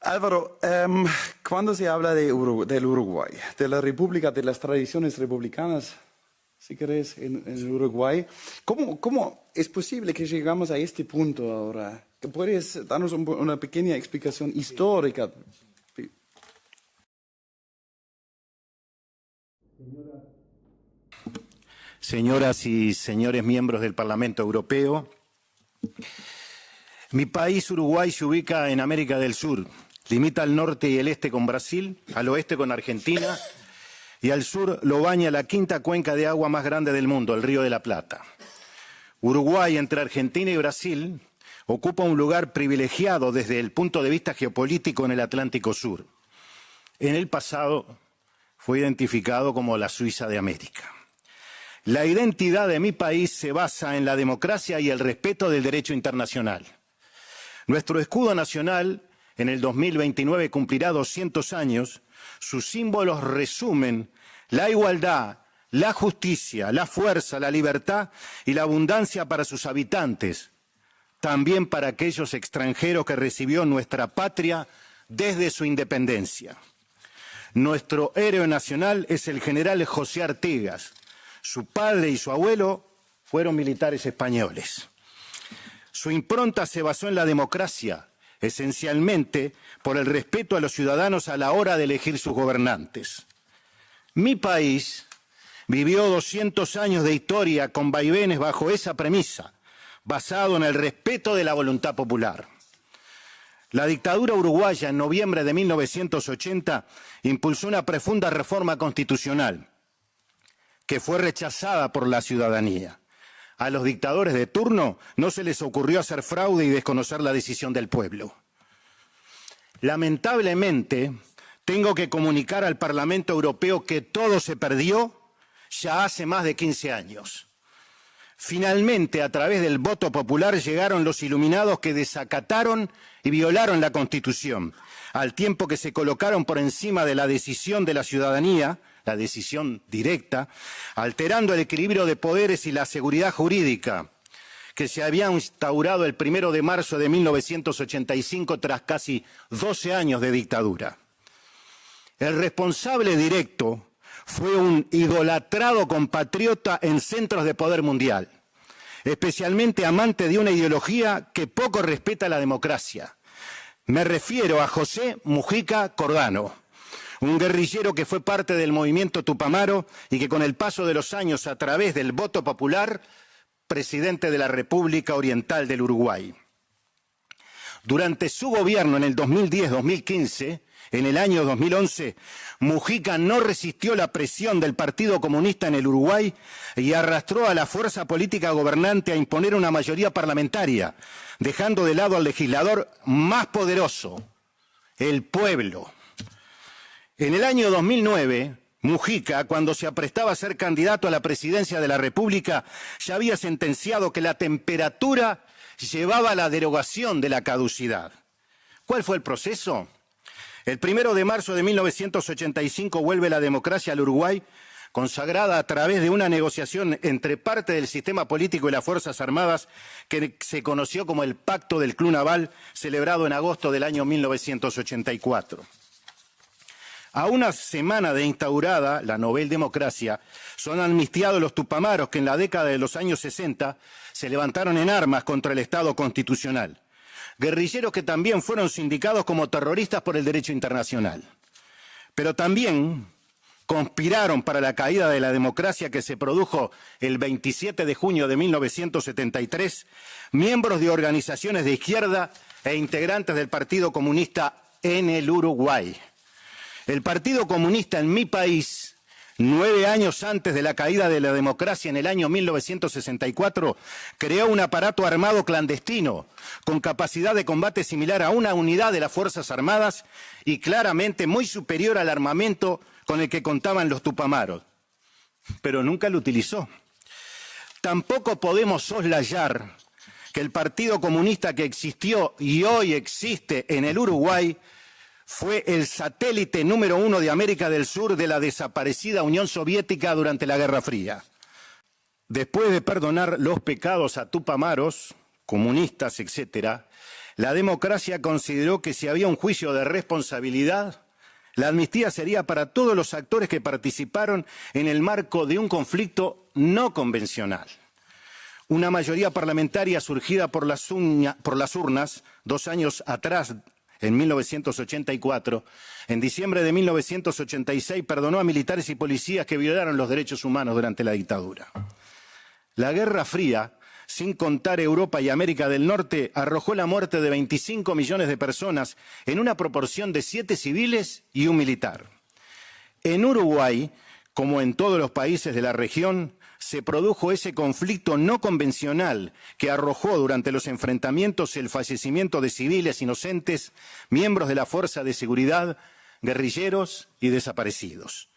Álvaro, cuando se habla de del Uruguay, de la República, de las tradiciones republicanas, si querés, en Uruguay, ¿cómo es posible que llegamos a este punto ahora? ¿Puedes darnos una pequeña explicación histórica? Señoras y señores miembros del Parlamento Europeo, mi país, Uruguay, se ubica en América del Sur. Limita al norte y el este con Brasil, al oeste con Argentina y al sur lo baña la quinta cuenca de agua más grande del mundo, el Río de la Plata. Uruguay, entre Argentina y Brasil, ocupa un lugar privilegiado desde el punto de vista geopolítico en el Atlántico Sur. En el pasado fue identificado como la Suiza de América. La identidad de mi país se basa en la democracia y el respeto del derecho internacional. Nuestro escudo nacional en el 2029 cumplirá 200 años. Sus símbolos resumen la igualdad, la justicia, la fuerza, la libertad y la abundancia para sus habitantes, también para aquellos extranjeros que recibió nuestra patria desde su independencia. Nuestro héroe nacional es el general José Artigas. Su padre y su abuelo fueron militares españoles. Su impronta se basó en la democracia, esencialmente por el respeto a los ciudadanos a la hora de elegir sus gobernantes. Mi país vivió 200 años de historia con vaivenes bajo esa premisa, basado en el respeto de la voluntad popular. La dictadura uruguaya en noviembre de 1980 impulsó una profunda reforma constitucional que fue rechazada por la ciudadanía. A los dictadores de turno no se les ocurrió hacer fraude y desconocer la decisión del pueblo. Lamentablemente, tengo que comunicar al Parlamento Europeo que todo se perdió ya hace más de 15 años. Finalmente, a través del voto popular llegaron los iluminados que desacataron y violaron la Constitución, al tiempo que se colocaron por encima de la decisión de la ciudadanía, la decisión directa, alterando el equilibrio de poderes y la seguridad jurídica que se había instaurado el 1 de marzo de 1985 tras casi 12 años de dictadura. El responsable directo fue un idolatrado compatriota en centros de poder mundial, especialmente amante de una ideología que poco respeta la democracia. Me refiero a José Mujica Cordano, un guerrillero que fue parte del movimiento Tupamaro y que con el paso de los años, a través del voto popular, presidente de la República Oriental del Uruguay. Durante su gobierno en el 2010-2015, en el año 2011, Mujica no resistió la presión del Partido Comunista en el Uruguay y arrastró a la fuerza política gobernante a imponer una mayoría parlamentaria, dejando de lado al legislador más poderoso, el pueblo. En el año 2009, Mujica, cuando se aprestaba a ser candidato a la presidencia de la República, ya había sentenciado que la temperatura llevaba a la derogación de la caducidad. ¿Cuál fue el proceso? El 1 de marzo de 1985 vuelve la democracia al Uruguay, consagrada a través de una negociación entre parte del sistema político y las Fuerzas Armadas que se conoció como el Pacto del Club Naval, celebrado en agosto del año 1984. A una semana de instaurada la Nobel Democracia, son amnistiados los tupamaros que en la década de los años 60 se levantaron en armas contra el Estado constitucional. Guerrilleros que también fueron sindicados como terroristas por el derecho internacional. Pero también conspiraron para la caída de la democracia que se produjo el 27 de junio de 1973, miembros de organizaciones de izquierda e integrantes del Partido Comunista en el Uruguay. El Partido Comunista en mi país, 9 años antes de la caída de la democracia en el año 1964, creó un aparato armado clandestino con capacidad de combate similar a una unidad de las Fuerzas Armadas y claramente muy superior al armamento con el que contaban los tupamaros. Pero nunca lo utilizó. Tampoco podemos soslayar que el Partido Comunista que existió y hoy existe en el Uruguay fue el satélite número 1 de América del Sur de la desaparecida Unión Soviética durante la Guerra Fría. Después de perdonar los pecados a tupamaros, comunistas, etc., la democracia consideró que si había un juicio de responsabilidad, la amnistía sería para todos los actores que participaron en el marco de un conflicto no convencional. Una mayoría parlamentaria surgida por las urnas 2 años atrás, en 1984, en diciembre de 1986, perdonó a militares y policías que violaron los derechos humanos durante la dictadura. La Guerra Fría, sin contar Europa y América del Norte, arrojó la muerte de 25 millones de personas en una proporción de 7 civiles y 1 militar. En Uruguay, como en todos los países de la región, se produjo ese conflicto no convencional que arrojó durante los enfrentamientos el fallecimiento de civiles inocentes, miembros de la fuerza de seguridad, guerrilleros y desaparecidos.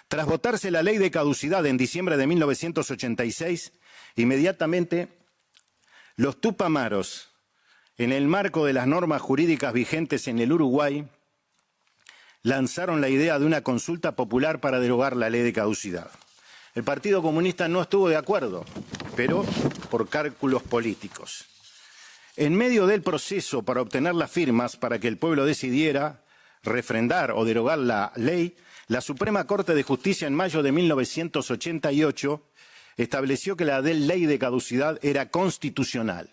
Tras votarse la ley de caducidad en diciembre de 1986, inmediatamente los tupamaros, en el marco de las normas jurídicas vigentes en el Uruguay, lanzaron la idea de una consulta popular para derogar la ley de caducidad. El Partido Comunista no estuvo de acuerdo, pero por cálculos políticos. En medio del proceso para obtener las firmas para que el pueblo decidiera refrendar o derogar la ley, la Suprema Corte de Justicia en mayo de 1988 estableció que la ley de caducidad era constitucional.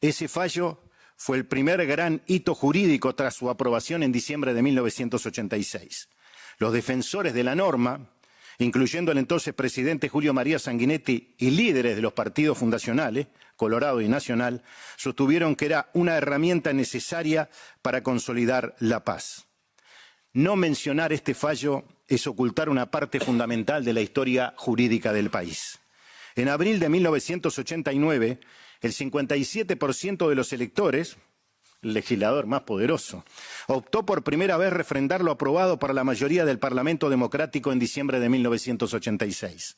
Ese fallo fue el primer gran hito jurídico tras su aprobación en diciembre de 1986. Los defensores de la norma, incluyendo el entonces presidente Julio María Sanguinetti y líderes de los partidos fundacionales, Colorado y Nacional, sostuvieron que era una herramienta necesaria para consolidar la paz. No mencionar este fallo es ocultar una parte fundamental de la historia jurídica del país. En abril de 1989, el 57% de los electores, el legislador más poderoso, optó por primera vez refrendar lo aprobado para la mayoría del Parlamento Democrático en diciembre de 1986.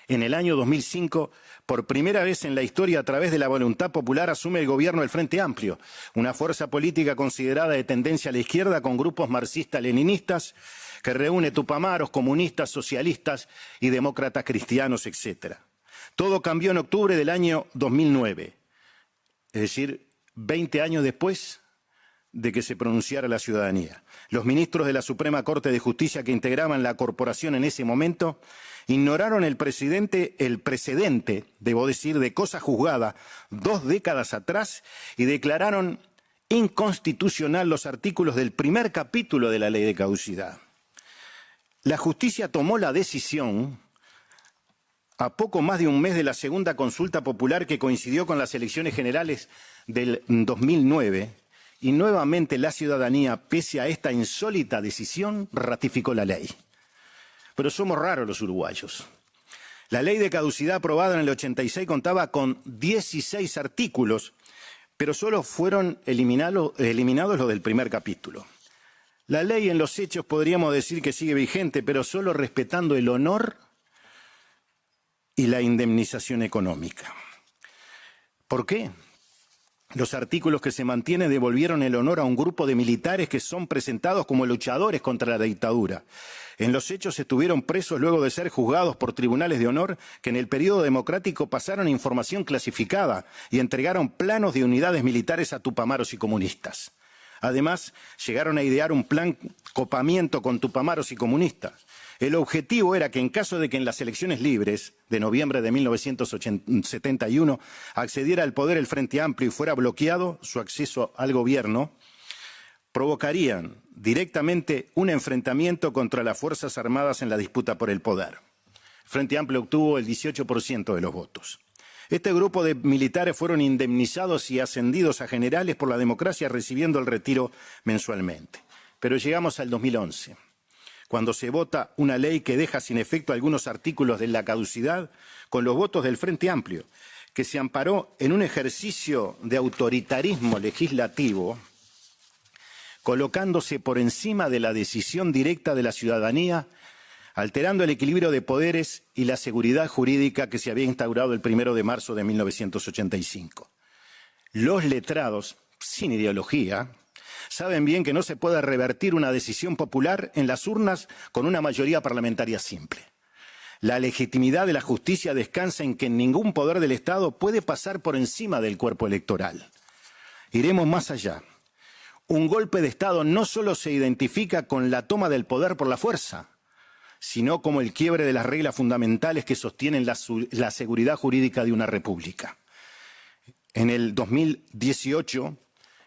En el año 2005, por primera vez en la historia, a través de la voluntad popular, asume el gobierno el Frente Amplio, una fuerza política considerada de tendencia a la izquierda con grupos marxistas-leninistas que reúne tupamaros, comunistas, socialistas y demócratas cristianos, etc. Todo cambió en octubre del año 2009, es decir, 20 años después de que se pronunciara la ciudadanía. Los ministros de la Suprema Corte de Justicia que integraban la corporación en ese momento ignoraron el precedente, debo decir, de cosa juzgada 2 décadas atrás y declararon inconstitucional los artículos del primer capítulo de la ley de caducidad. La justicia tomó la decisión a poco más de un mes de la segunda consulta popular que coincidió con las elecciones generales del 2009 y nuevamente la ciudadanía, pese a esta insólita decisión, ratificó la ley. Pero somos raros los uruguayos. La ley de caducidad aprobada en el 86 contaba con 16 artículos, pero solo fueron eliminados los del primer capítulo. La ley en los hechos podríamos decir que sigue vigente, pero solo respetando el honor y la indemnización económica. ¿Por qué? Los artículos que se mantienen devolvieron el honor a un grupo de militares que son presentados como luchadores contra la dictadura. En los hechos estuvieron presos luego de ser juzgados por tribunales de honor que en el periodo democrático pasaron información clasificada y entregaron planos de unidades militares a tupamaros y comunistas. Además, llegaron a idear un plan copamiento con tupamaros y comunistas. El objetivo era que en caso de que en las elecciones libres de noviembre de 1971 accediera al poder el Frente Amplio y fuera bloqueado su acceso al gobierno, provocarían directamente un enfrentamiento contra las Fuerzas Armadas en la disputa por el poder. El Frente Amplio obtuvo el 18% de los votos. Este grupo de militares fueron indemnizados y ascendidos a generales por la democracia, recibiendo el retiro mensualmente. Pero llegamos al 2011. Cuando se vota una ley que deja sin efecto algunos artículos de la caducidad, con los votos del Frente Amplio, que se amparó en un ejercicio de autoritarismo legislativo, colocándose por encima de la decisión directa de la ciudadanía, alterando el equilibrio de poderes y la seguridad jurídica que se había instaurado el 1 de marzo de 1985. Los letrados, sin ideología, saben bien que no se puede revertir una decisión popular en las urnas con una mayoría parlamentaria simple. La legitimidad de la justicia descansa en que ningún poder del Estado puede pasar por encima del cuerpo electoral. Iremos más allá. Un golpe de Estado no solo se identifica con la toma del poder por la fuerza, sino como el quiebre de las reglas fundamentales que sostienen la seguridad jurídica de una república. En el 2018,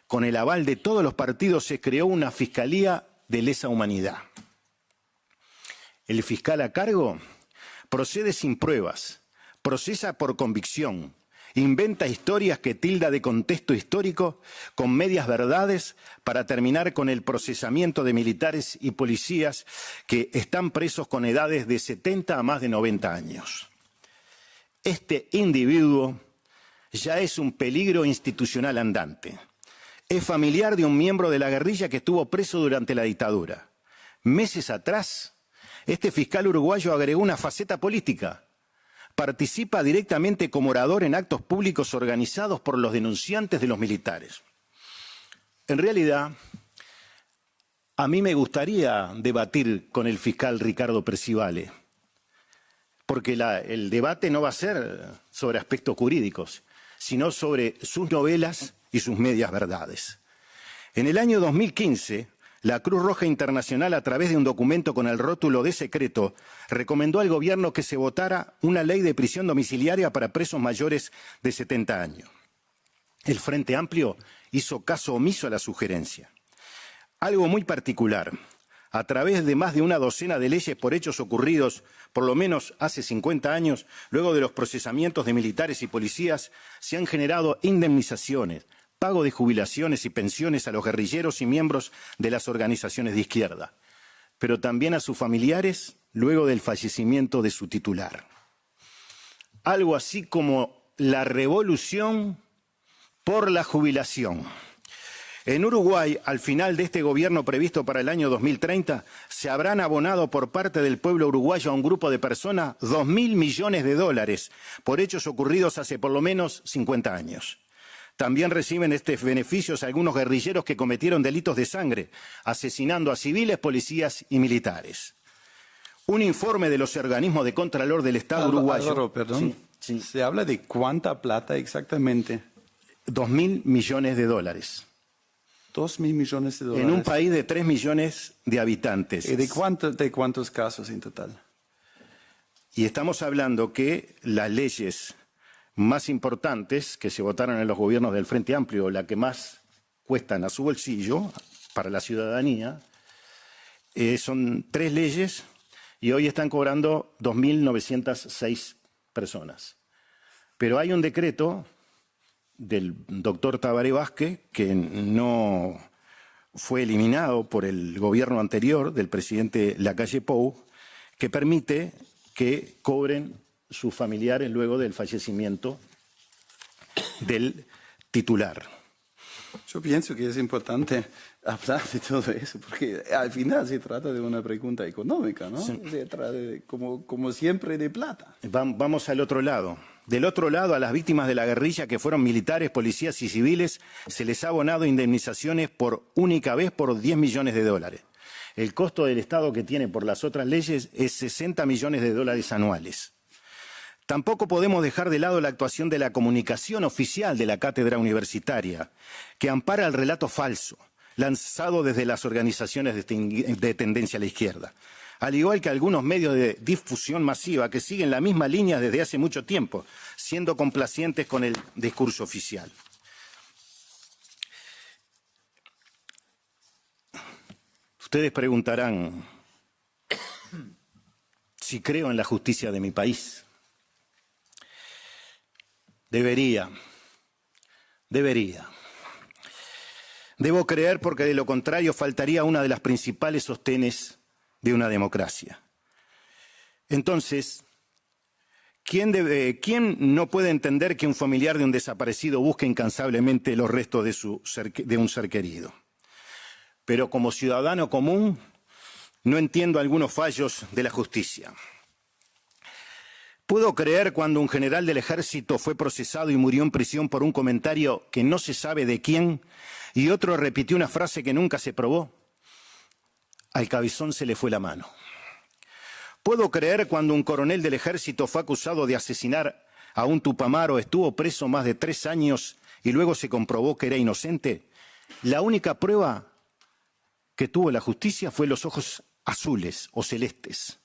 con el aval de todos los partidos, se creó una Fiscalía de lesa humanidad. El fiscal a cargo procede sin pruebas, procesa por convicción, inventa historias que tilda de contexto histórico con medias verdades para terminar con el procesamiento de militares y policías que están presos con edades de 70 a más de 90 años. Este individuo ya es un peligro institucional andante. Es familiar de un miembro de la guerrilla que estuvo preso durante la dictadura. Meses atrás, este fiscal uruguayo agregó una faceta política. Participa directamente como orador en actos públicos organizados por los denunciantes de los militares. En realidad, a mí me gustaría debatir con el fiscal Ricardo Percivale, porque el debate no va a ser sobre aspectos jurídicos, sino sobre sus novelas y sus medias verdades. En el año 2015, la Cruz Roja Internacional, a través de un documento con el rótulo de secreto, recomendó al gobierno que se votara una ley de prisión domiciliaria para presos mayores de 70 años. El Frente Amplio hizo caso omiso a la sugerencia. Algo muy particular. A través de más de una docena de leyes por hechos ocurridos, por lo menos hace 50 años, luego de los procesamientos de militares y policías, se han generado indemnizaciones, pago de jubilaciones y pensiones a los guerrilleros y miembros de las organizaciones de izquierda, pero también a sus familiares luego del fallecimiento de su titular. Algo así como la revolución por la jubilación. En Uruguay, al final de este gobierno previsto para el año 2030, se habrán abonado por parte del pueblo uruguayo a un grupo de personas 2.000 millones de dólares por hechos ocurridos hace por lo menos 50 años. También reciben estos beneficios algunos guerrilleros que cometieron delitos de sangre, asesinando a civiles, policías y militares. Un informe de los organismos de Contralor del Estado uruguayo... Álvaro, perdón. Sí. ¿Se habla de cuánta plata exactamente? 2.000 millones de dólares. 2.000 millones de dólares. En un país de 3 millones de habitantes. ¿Y de cuántos casos en total? Y estamos hablando que las leyes más importantes que se votaron en los gobiernos del Frente Amplio, la que más cuestan a su bolsillo para la ciudadanía, son 3 leyes y hoy están cobrando 2.906 personas. Pero hay un decreto del doctor Tabaré Vázquez, que no fue eliminado por el gobierno anterior del presidente Lacalle Pou, que permite que cobren sus familiares luego del fallecimiento del titular. Yo pienso que es importante hablar de todo eso, porque al final se trata de una pregunta económica, ¿no? Sí. Se trata, como siempre, de plata. Vamos al otro lado. Del otro lado, a las víctimas de la guerrilla, que fueron militares, policías y civiles, se les ha abonado indemnizaciones por única vez por 10 millones de dólares. El costo del Estado que tiene por las otras leyes es 60 millones de dólares anuales. Tampoco podemos dejar de lado la actuación de la comunicación oficial de la cátedra universitaria, que ampara el relato falso, lanzado desde las organizaciones de tendencia a la izquierda, al igual que algunos medios de difusión masiva que siguen la misma línea desde hace mucho tiempo, siendo complacientes con el discurso oficial. Ustedes preguntarán si creo en la justicia de mi país. Debería. Debo creer porque de lo contrario faltaría una de las principales sostenes de una democracia. Entonces, ¿quién no puede entender que un familiar de un desaparecido busque incansablemente los restos de un ser querido? Pero como ciudadano común, no entiendo algunos fallos de la justicia. ¿Puedo creer cuando un general del ejército fue procesado y murió en prisión por un comentario que no se sabe de quién y otro repitió una frase que nunca se probó? Al cabezón se le fue la mano. ¿Puedo creer cuando un coronel del ejército fue acusado de asesinar a un tupamaro, estuvo preso más de 3 años y luego se comprobó que era inocente, la única prueba que tuvo la justicia fue los ojos azules o celestes.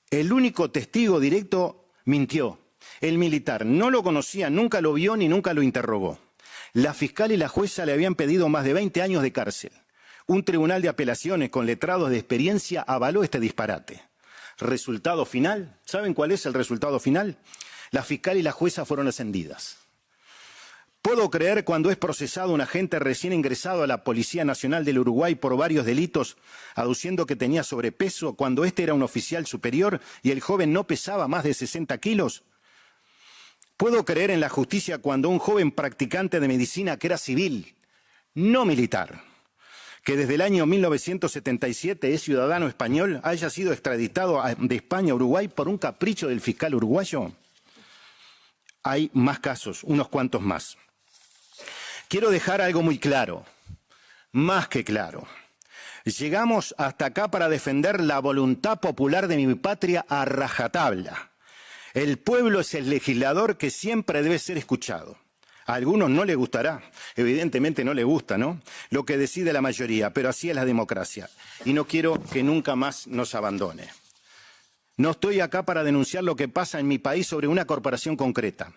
El único testigo directo mintió. El militar no lo conocía, nunca lo vio ni nunca lo interrogó. La fiscal y la jueza le habían pedido más de 20 años de cárcel. Un tribunal de apelaciones con letrados de experiencia avaló este disparate. Resultado final, ¿saben cuál es el resultado final? La fiscal y la jueza fueron ascendidas. Puedo creer cuando es procesado un agente recién ingresado a la Policía Nacional del Uruguay por varios delitos, aduciendo que tenía sobrepeso, cuando este era un oficial superior y el joven no pesaba más de 60 kilos. Puedo creer en la justicia cuando un joven practicante de medicina que era civil, no militar, que desde el año 1977 es ciudadano español, haya sido extraditado de España a Uruguay por un capricho del fiscal uruguayo. Hay más casos, unos cuantos más. Quiero dejar algo muy claro, más que claro. Llegamos hasta acá para defender la voluntad popular de mi patria a rajatabla. El pueblo es el legislador que siempre debe ser escuchado. A algunos no les gustará, evidentemente no les gusta, ¿no?, lo que decide la mayoría, pero así es la democracia. Y no quiero que nunca más nos abandone. No estoy acá para denunciar lo que pasa en mi país sobre una corporación concreta,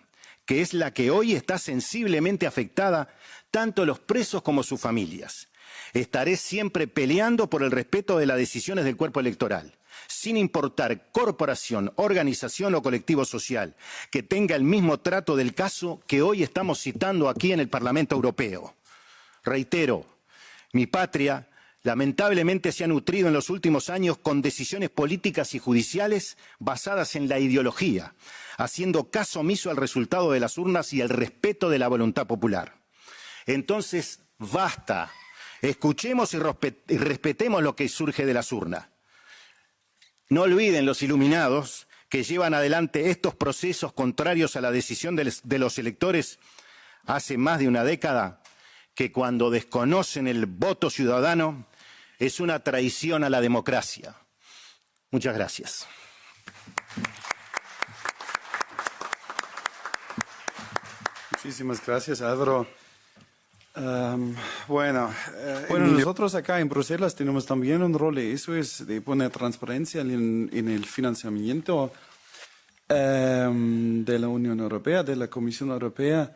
que es la que hoy está sensiblemente afectada, tanto los presos como sus familias. Estaré siempre peleando por el respeto de las decisiones del cuerpo electoral, sin importar corporación, organización o colectivo social, que tenga el mismo trato del caso que hoy estamos citando aquí en el Parlamento Europeo. Reitero, mi patria lamentablemente se ha nutrido en los últimos años con decisiones políticas y judiciales basadas en la ideología, haciendo caso omiso al resultado de las urnas y el respeto de la voluntad popular. Entonces, basta. Escuchemos y respetemos lo que surge de las urnas. No olviden los iluminados que llevan adelante estos procesos contrarios a la decisión de los electores hace más de una década, que cuando desconocen el voto ciudadano es una traición a la democracia. Muchas gracias. Muchísimas gracias, Álvaro. Nosotros acá en Bruselas tenemos también un rol, eso es de poner transparencia en el financiamiento de la Unión Europea, de la Comisión Europea,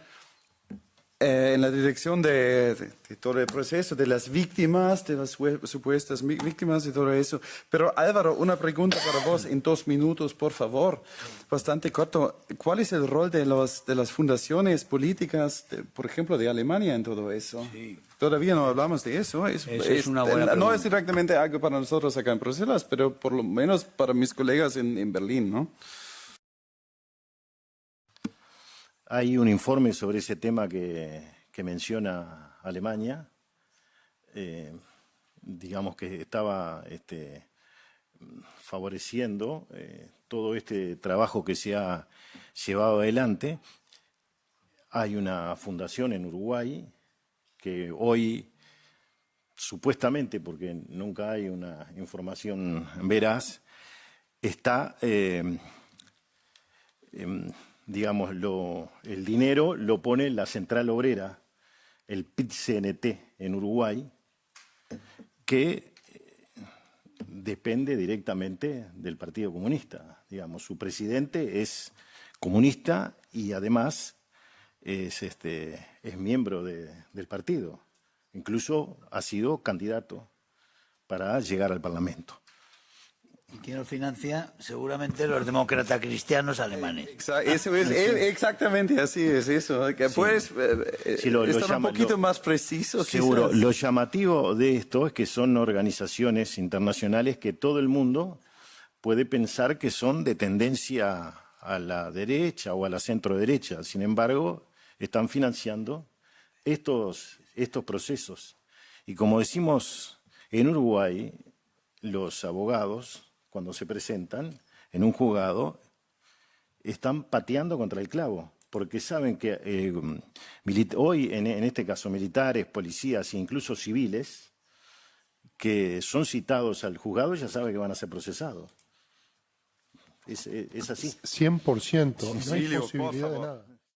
en la dirección de todo el proceso, de las víctimas, de las supuestas víctimas y todo eso. Pero Álvaro, una pregunta para vos en 2 minutos, por favor, bastante corto. ¿Cuál es el rol de las fundaciones políticas, por ejemplo, de Alemania en todo eso? Sí. Todavía no hablamos de eso. Es una buena pregunta. No es directamente algo para nosotros acá en Bruselas, pero por lo menos para mis colegas en Berlín, ¿no? Hay un informe sobre ese tema que menciona Alemania, digamos que estaba favoreciendo todo este trabajo que se ha llevado adelante. Hay una fundación en Uruguay que hoy, supuestamente, porque nunca hay una información veraz, está... digamos, el dinero lo pone la Central Obrera, el PIT-CNT en Uruguay, que depende directamente del Partido Comunista. Digamos, su presidente es comunista y además es miembro del partido. Incluso ha sido candidato para llegar al Parlamento. ¿Y quién lo financia? Seguramente los demócratas cristianos alemanes. Eso es, exactamente así es eso. Que Sí. puedes estar un poquito más preciso. Seguro. Quizás. Lo llamativo de esto es que son organizaciones internacionales que todo el mundo puede pensar que son de tendencia a la derecha o a la centro derecha. Sin embargo, están financiando estos procesos. Y como decimos en Uruguay, los abogados, cuando se presentan en un juzgado, están pateando contra el clavo, porque saben que hoy, en este caso, militares, policías e incluso civiles, que son citados al juzgado, ya saben que van a ser procesados. Es así. 100%, no hay Cecilio, posibilidad por de favor. nada.